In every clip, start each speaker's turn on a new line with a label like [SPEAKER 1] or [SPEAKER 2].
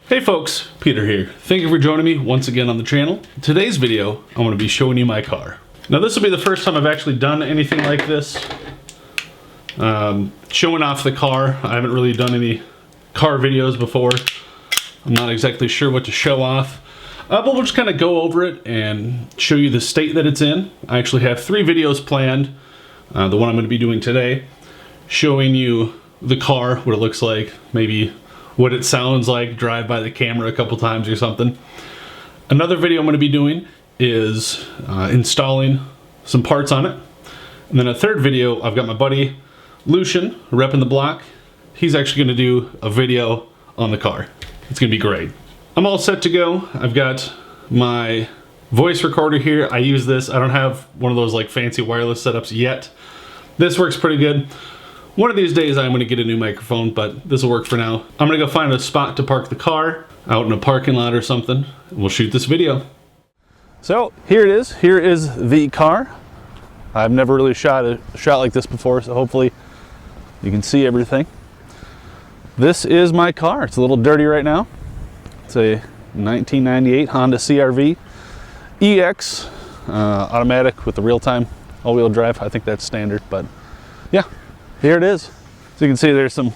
[SPEAKER 1] Hey folks, Peter here. Thank you for joining me once again on the channel. In today's video, I'm going to be showing you my car. Now this will be the first time I've actually done anything like this. Showing off the car. I haven't really done any car videos before. I'm not exactly sure what to show off. But we'll just kind of go over it and show you the state that it's in. I actually have 3 videos planned. The one I'm going to be doing today, showing you the car, what it looks like, maybe what it sounds like, drive by the camera a couple times or something. Another video I'm going to be doing is installing some parts on it. And then a third video, I've got my buddy Lucian, repping the block. He's actually going to do a video on the car. It's going to be great. I'm all set to go. I've got my voice recorder here. I use this. I don't have one of those like fancy wireless setups yet. This works pretty good. One of these days I'm going to get a new microphone, but this will work for now. I'm going to go find a spot to park the car out in a parking lot or something, and we'll shoot this video. So here it is. Here is the car. I've never really shot a shot like this before, so hopefully you can see everything. This is my car. It's a little dirty right now. It's a 1998 Honda CR-V EX, automatic with the real-time all-wheel drive. I think that's standard, but yeah. Here it is. So you can see there's some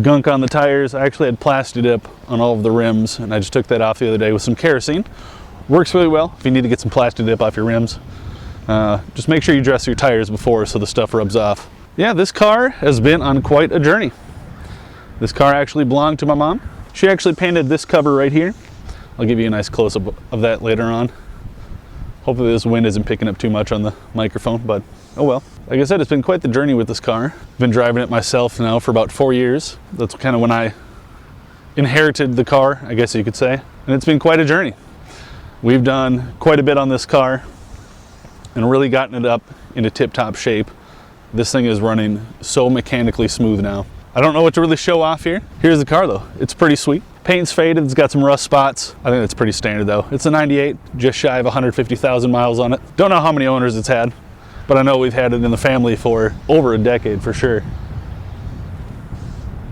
[SPEAKER 1] gunk on the tires. I actually had plasti dip on all of the rims, and I just took that off the other day with some kerosene. Works really well if you need to get some plasti dip off your rims. Just make sure you dress your tires before so the stuff rubs off. Yeah, this car has been on quite a journey. This car actually belonged to my mom. She actually painted this cover right here. I'll give you a nice close-up of that later on. Hopefully this wind isn't picking up too much on the microphone, but oh well. Like I said, it's been quite the journey with this car. I've been driving it myself now for about 4 years. That's kind of when I inherited the car, I guess you could say. And it's been quite a journey. We've done quite a bit on this car and really gotten it up into tip-top shape. This thing is running so mechanically smooth now. I don't know what to really show off here. Here's the car though. It's pretty sweet. Paint's faded, it's got some rust spots. I think that's pretty standard though. It's a 98, just shy of 150,000 miles on it. Don't know how many owners it's had, but I know we've had it in the family for over a decade for sure.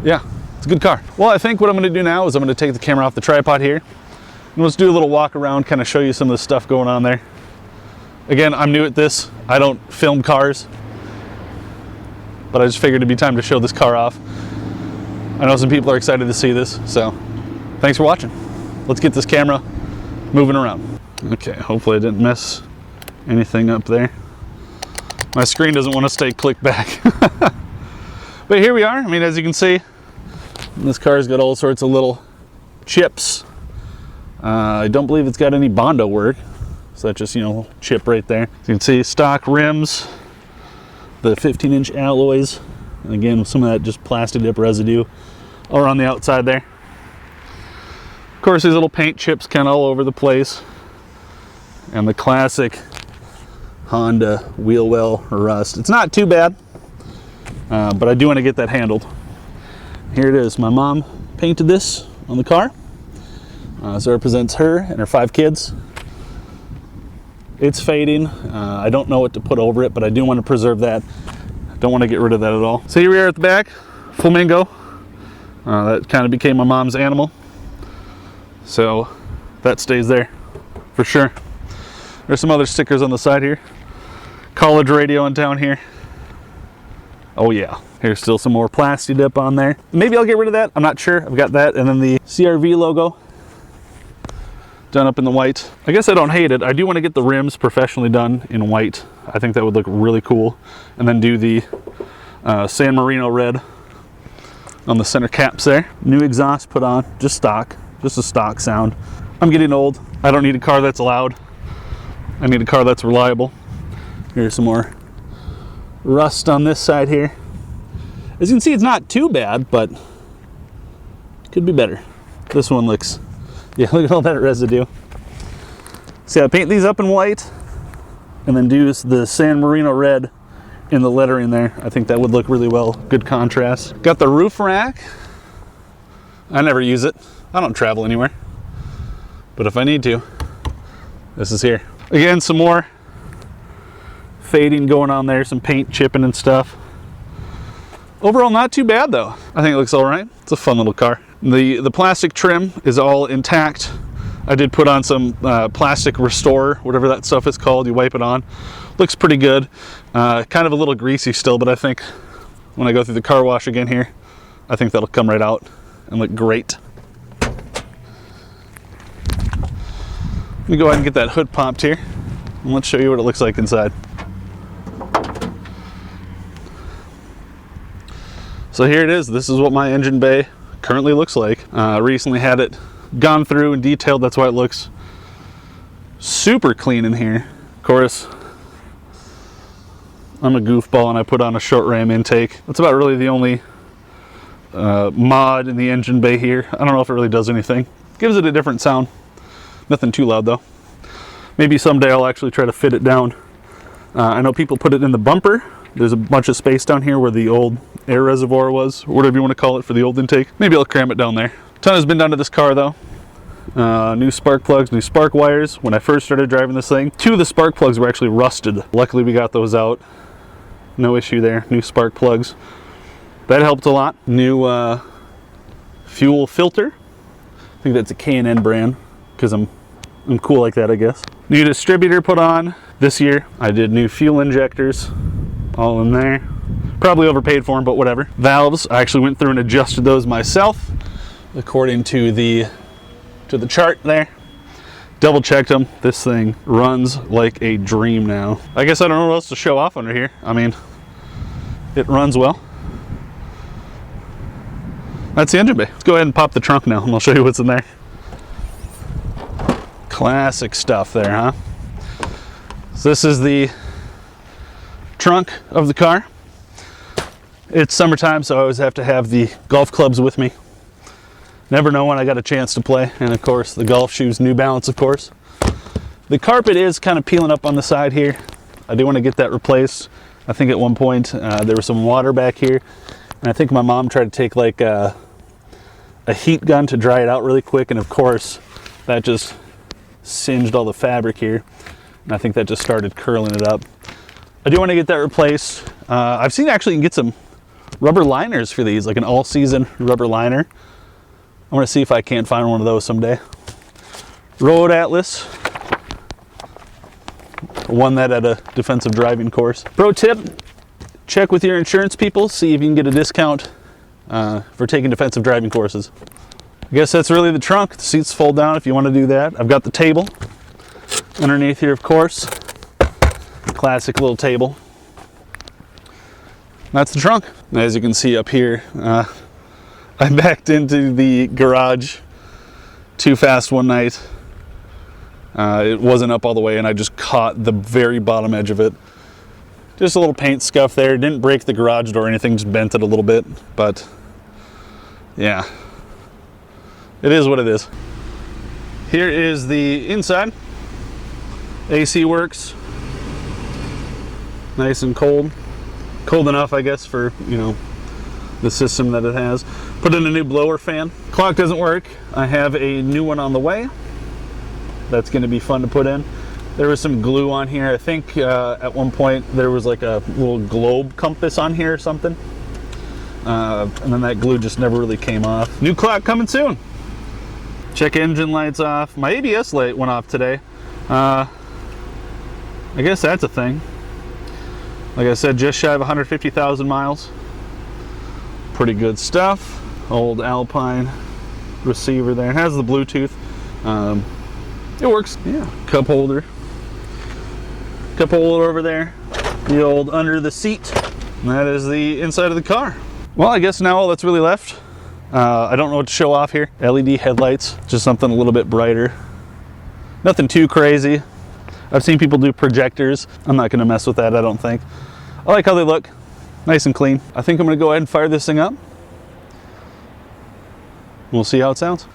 [SPEAKER 1] Yeah, it's a good car. Well, I think what I'm gonna do now is I'm gonna take the camera off the tripod here, and let's do a little walk around, kind of show you some of the stuff going on there. Again, I'm new at this. I don't film cars, but I just figured it'd be time to show this car off. I know some people are excited to see this, so thanks for watching. Let's get this camera moving around. Okay, hopefully I didn't mess anything up there. My screen doesn't want to stay clicked back. But here we are. I mean, as you can see, this car's got all sorts of little chips. I don't believe it's got any Bondo work. So that's just, you know, chip right there. You can see stock rims, the 15-inch alloys, and again, some of that just plasti dip residue all around the outside there. Of course, these little paint chips kind of all over the place. And the classic Honda wheel well rust. It's not too bad, but I do want to get that handled. Here it is. My mom painted this on the car. So it represents her and her 5 kids. It's fading. I don't know what to put over it, but I do want to preserve that. Don't want to get rid of that at all. So here we are at the back, flamingo. That kind of became my mom's animal. So that stays there for sure. There's some other stickers on the side here. College radio in town here. Oh yeah. Here's still some more plasti dip on there. Maybe I'll get rid of that. I'm not sure. I've got that. And then the CR-V logo done up in the white. I guess I don't hate it. I do want to get the rims professionally done in white. I think that would look really cool. And then do the San Marino red on the center caps there. New exhaust put on, just stock, just a stock sound. I'm getting old. I don't need a car that's loud. I need a car that's reliable. Here's some more rust on this side here. As you can see, it's not too bad, but it could be better. This one looks, yeah, look at all that residue. See, I paint these up in white and then do the San Marino red in the lettering there. I think that would look really well. Good contrast. Got the roof rack. I never use it. I don't travel anywhere. But if I need to, this is here. Again, some more fading going on there, some paint chipping and stuff. Overall, not too bad though. I think it looks all right. It's a fun little car. The plastic trim is all intact. I did put on some plastic restorer, whatever that stuff is called. You wipe it on. Looks pretty good. Kind of a little greasy still, but I think when I go through the car wash again here, I think that'll come right out and look great. Let me go ahead and get that hood popped here, and let's show you what it looks like inside. So here it is. This is what my engine bay currently looks like. Recently had it gone through and detailed. That's why it looks super clean in here. Of course, I'm a goofball and I put on a short ram intake. That's about really the only mod in the engine bay here. I don't know if it really does anything. Gives it a different sound. Nothing too loud though. Maybe someday I'll actually try to fit it down. I know people put it in the bumper. There's a bunch of space down here where the old air reservoir was, or whatever you want to call it for the old intake. Maybe I'll cram it down there. Ton has been done to this car though. New spark plugs, new spark wires. When I first started driving this thing, 2 of the spark plugs were actually rusted. Luckily we got those out. No issue there. New spark plugs. That helped a lot. New fuel filter. I think that's a K&N brand because I'm cool like that, I guess. New distributor put on this year. I did new fuel injectors, all in there. Probably overpaid for them, but whatever. Valves, I actually went through and adjusted those myself according to the chart there. Double checked them. This thing runs like a dream now. I guess I don't know what else to show off under here. I mean, it runs well. That's the engine bay. Let's go ahead and pop the trunk now and I'll show you what's in there. Classic stuff there, huh? So this is the trunk of the car. It's summertime, so I always have to have the golf clubs with me. Never know when I got a chance to play. And of course, the golf shoes, New Balance, of course. The carpet is kind of peeling up on the side here. I do want to get that replaced. I think at one point there was some water back here. And I think my mom tried to take like a heat gun to dry it out really quick. And of course, that just singed all the fabric here. And I think that just started curling it up. I do want to get that replaced. I've seen actually you can get some rubber liners for these, like an all-season rubber liner. I'm going to see if I can't find one of those someday. Road Atlas. Won that at a defensive driving course. Pro tip, check with your insurance people, see if you can get a discount for taking defensive driving courses. I guess that's really the trunk. The seats fold down if you want to do that. I've got the table underneath here, of course. Classic little table. That's the trunk. As you can see up here, I backed into the garage too fast one night. It wasn't up all the way and I just caught the very bottom edge of it. Just a little paint scuff there. Didn't break the garage door or anything, just bent it a little bit. But yeah, it is what it is. Here is the inside. AC works. Nice and cold. Cold enough, I guess, for, you know, the system that it has. Put in a new blower fan. Clock doesn't work. I have a new one on the way. That's going to be fun to put in. There was some glue on here. I think at one point there was like a little globe compass on here or something. And then that glue just never really came off. New clock coming soon. Check engine lights off. My ABS light went off today. I guess that's a thing. Like I said, just shy of 150,000 miles. Pretty good stuff. Old Alpine receiver there. It has the Bluetooth. It works. Yeah. Cup holder. Cup holder over there. The old under the seat. And that is the inside of the car. Well, I guess now all that's really left. I don't know what to show off here. LED headlights. Just something a little bit brighter. Nothing too crazy. I've seen people do projectors. I'm not going to mess with that, I don't think. I like how they look. Nice and clean. I think I'm going to go ahead and fire this thing up. We'll see how it sounds.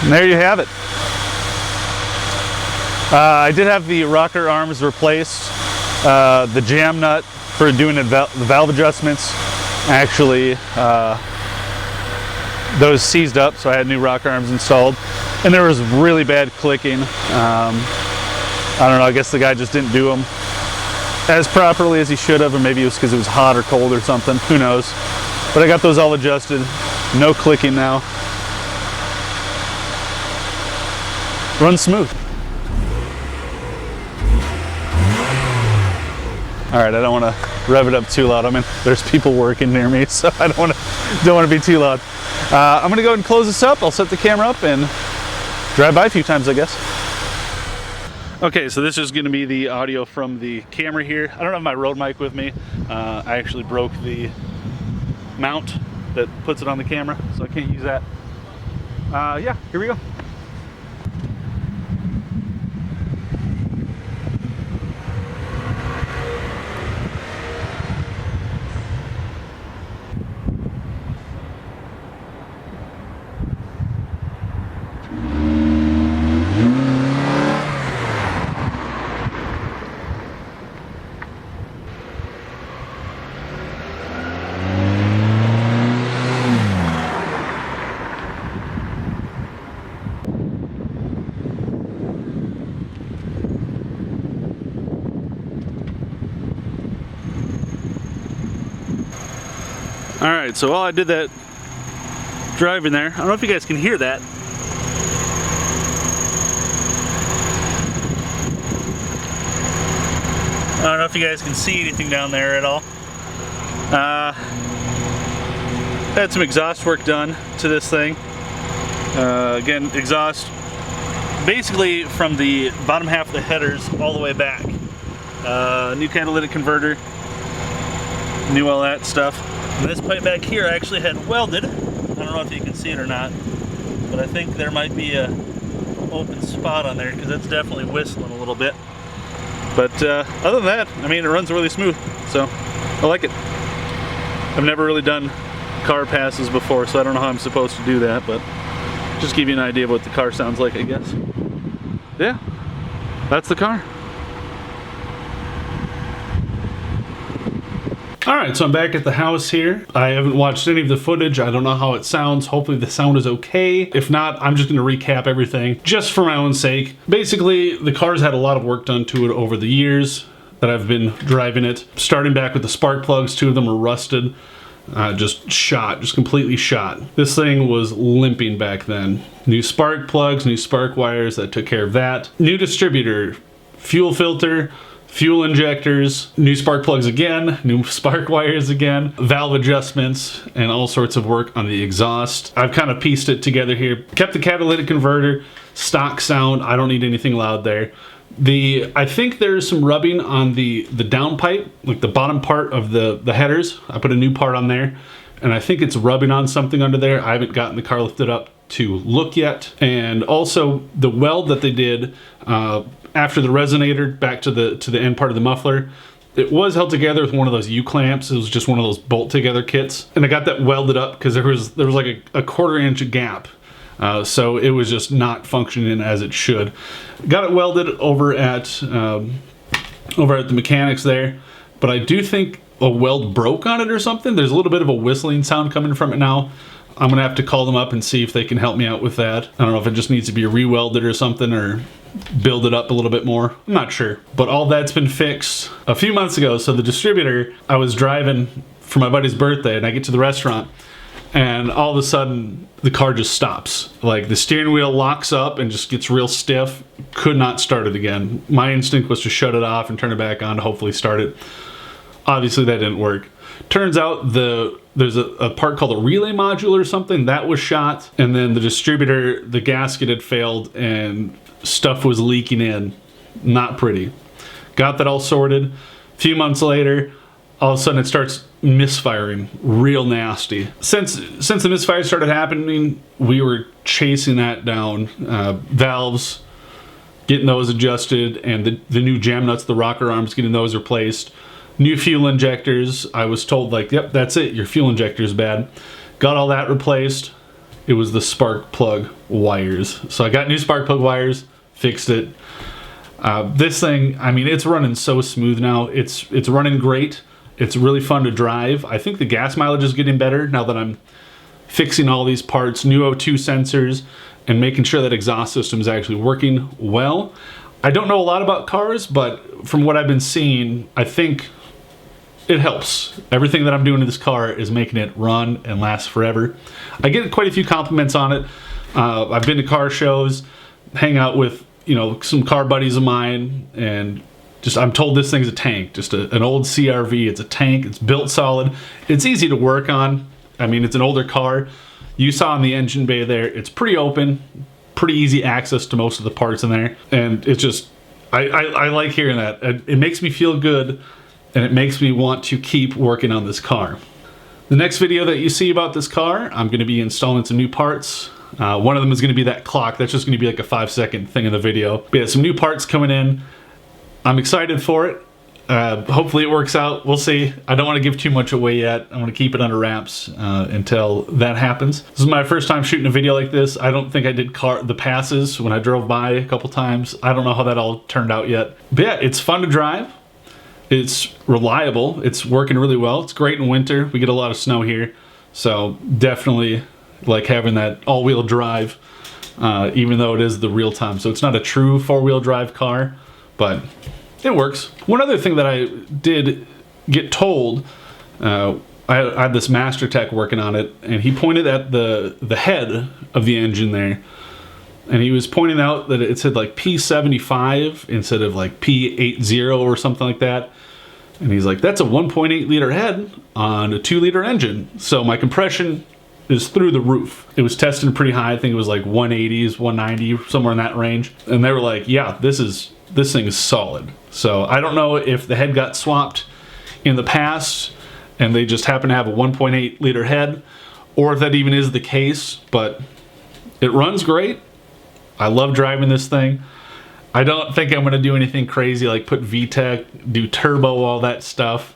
[SPEAKER 1] And there you have it. I did have the rocker arms replaced. The jam nut for doing the valve adjustments, actually those seized up, so I had new rocker arms installed. And there was really bad clicking. I don't know, I guess the guy just didn't do them as properly as he should have, or maybe it was because it was hot or cold or something, who knows. But I got those all adjusted, no clicking now. Runs smooth. All right, I don't want to rev it up too loud. I mean, there's people working near me, so I don't want to be too loud. I'm gonna go ahead and close this up. I'll set the camera up and drive by a few times, I guess. Okay, so this is gonna be the audio from the camera here. I don't have my Rode mic with me. I actually broke the mount that puts it on the camera, so I can't use that. Yeah, here we go. All right, so while I did that driving there, I don't know if you guys can hear that. I don't know if you guys can see anything down there at all. Had some exhaust work done to this thing. Again, exhaust basically from the bottom half of the headers all the way back. New catalytic converter, new all that stuff. And this pipe back here I actually had welded. I don't know if you can see it or not, but I think there might be a open spot on there because it's definitely whistling a little bit. But other than that, I mean, it runs really smooth, so I like it. I've never really done car passes before, so I don't know how I'm supposed to do that, but just give you an idea of what the car sounds like, I guess. Yeah, that's the car. Alright, so I'm back at the house here. I haven't watched any of the footage. I don't know how it sounds. Hopefully the sound is okay. If not, I'm just going to recap everything just for my own sake. Basically, the car's had a lot of work done to it over the years that I've been driving it. Starting back with the spark plugs, 2 of them were rusted. Just completely shot. This thing was limping back then. New spark plugs, new spark wires, that took care of that. New distributor, fuel filter, fuel injectors, new spark plugs again, new spark wires again, valve adjustments, and all sorts of work on the exhaust. I've kind of pieced it together here. Kept the catalytic converter, stock sound, I don't need anything loud there. I think there's some rubbing on the downpipe, like the bottom part of the headers. I put a new part on there, and I think it's rubbing on something under there. I haven't gotten the car lifted up to look yet. And also the weld that they did after the resonator back to the end part of the muffler, it was held together with one of those U-clamps. It was just one of those bolt together kits, and I got that welded up because there was like a 1/4 inch gap, so it was just not functioning as it should. Got it welded over at the mechanics there, but I do think a weld broke on it or something. There's a little bit of a whistling sound coming from it now. I'm gonna have to call them up and see if they can help me out with that. I don't know if it just needs to be re-welded or something, or build it up a little bit more. I'm not sure. But all that's been fixed a few months ago. So the distributor, I was driving for my buddy's birthday, and I get to the restaurant, and all of a sudden the car just stops. Like the steering wheel locks up and just gets real stiff. Could not start it again. My instinct was to shut it off and turn it back on to hopefully start it. Obviously that didn't work. Turns out there's a part called a relay module or something that was shot, and then the distributor, the gasket had failed and stuff was leaking in. Not pretty. Got that all sorted. A few months later, all of a sudden it starts misfiring real nasty. Since the misfire started happening, we were chasing that down. Valves, getting those adjusted, and the new jam nuts, the rocker arms, getting those replaced. New fuel injectors. I was told, like, yep, that's it, your fuel injector is bad. Got all that replaced. It was the spark plug wires. So I got new spark plug wires, fixed it. This thing, I mean, it's running so smooth now. It's running great. It's really fun to drive. I think the gas mileage is getting better now that I'm fixing all these parts, new O2 sensors, and making sure that exhaust system is actually working well. I don't know a lot about cars, but from what I've been seeing, I think it helps. Everything that I'm doing to this car is making it run and last forever. I get quite a few compliments on it. I've been to car shows, hang out with, you know, some car buddies of mine, and just I'm told this thing's a tank. Just an old CRV. It's a tank. It's built solid. It's easy to work on. I mean, it's an older car. You saw in the engine bay there, it's pretty open, pretty easy access to most of the parts in there. And it's just, I like hearing that. It makes me feel good, and it makes me want to keep working on this car. The next video that you see about this car, I'm going to be installing some new parts. One of them is going to be that clock. That's just going to be like a 5-second thing in the video. But yeah, some new parts coming in. I'm excited for it. Hopefully it works out. We'll see. I don't want to give too much away yet. I want to keep it under wraps until that happens. This is my first time shooting a video like this. I don't think I did the passes when I drove by a couple times. I don't know how that all turned out yet. But yeah, it's fun to drive. It's reliable. It's working really well. It's great in winter. We get a lot of snow here. So definitely like having that all-wheel drive, even though it is the real time. So it's not a true four-wheel drive car, but it works. One other thing that I did get told, I had this master tech working on it, and he pointed at the head of the engine there, and he was pointing out that it said like P75 instead of like P80 or something like that. And he's like, that's a 1.8 liter head on a 2 liter engine. So my compression is through the roof. It was testing pretty high. I think it was like 180s, 190, somewhere in that range. And they were like, yeah, this thing is solid. So I don't know if the head got swapped in the past and they just happen to have a 1.8 liter head, or if that even is the case, but it runs great. I love driving this thing. I don't think I'm going to do anything crazy like put VTEC, do turbo, all that stuff.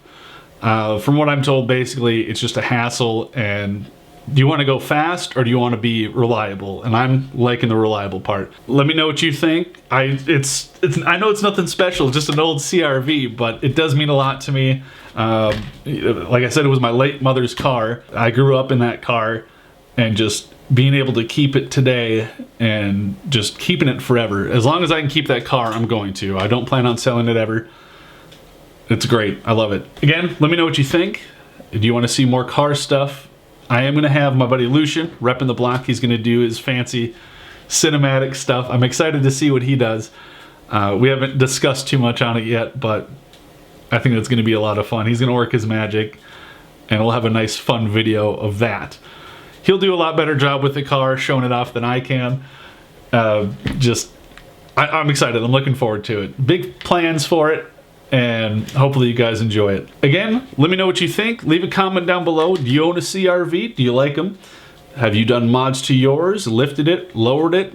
[SPEAKER 1] From what I'm told, basically, it's just a hassle. And do you want to go fast or do you want to be reliable? And I'm liking the reliable part. Let me know what you think. I know it's nothing special, just an old CRV, but it does mean a lot to me. Like I said, it was my late mother's car. I grew up in that car, and just being able to keep it today and just keeping it forever. As long as I can keep that car, I'm going to. I don't plan on selling it ever. It's great. I love it. Again, let me know what you think. Do you want to see more car stuff? I am going to have my buddy Lucian repping the block. He's going to do his fancy cinematic stuff. I'm excited to see what he does. We haven't discussed too much on it yet, but I think that's going to be a lot of fun. He's going to work his magic, and we'll have a nice fun video of that. He'll do a lot better job with the car showing it off than I can. I'm excited. I'm looking forward to it. Big plans for it, and hopefully you guys enjoy it. Again, let me know what you think. Leave a comment down below. Do you own a CRV? Do you like them? Have you done mods to yours? Lifted it? Lowered it?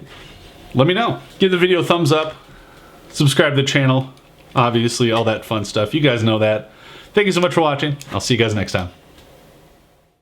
[SPEAKER 1] Let me know. Give the video a thumbs up. Subscribe to the channel. Obviously, all that fun stuff. You guys know that. Thank you so much for watching. I'll see you guys next time.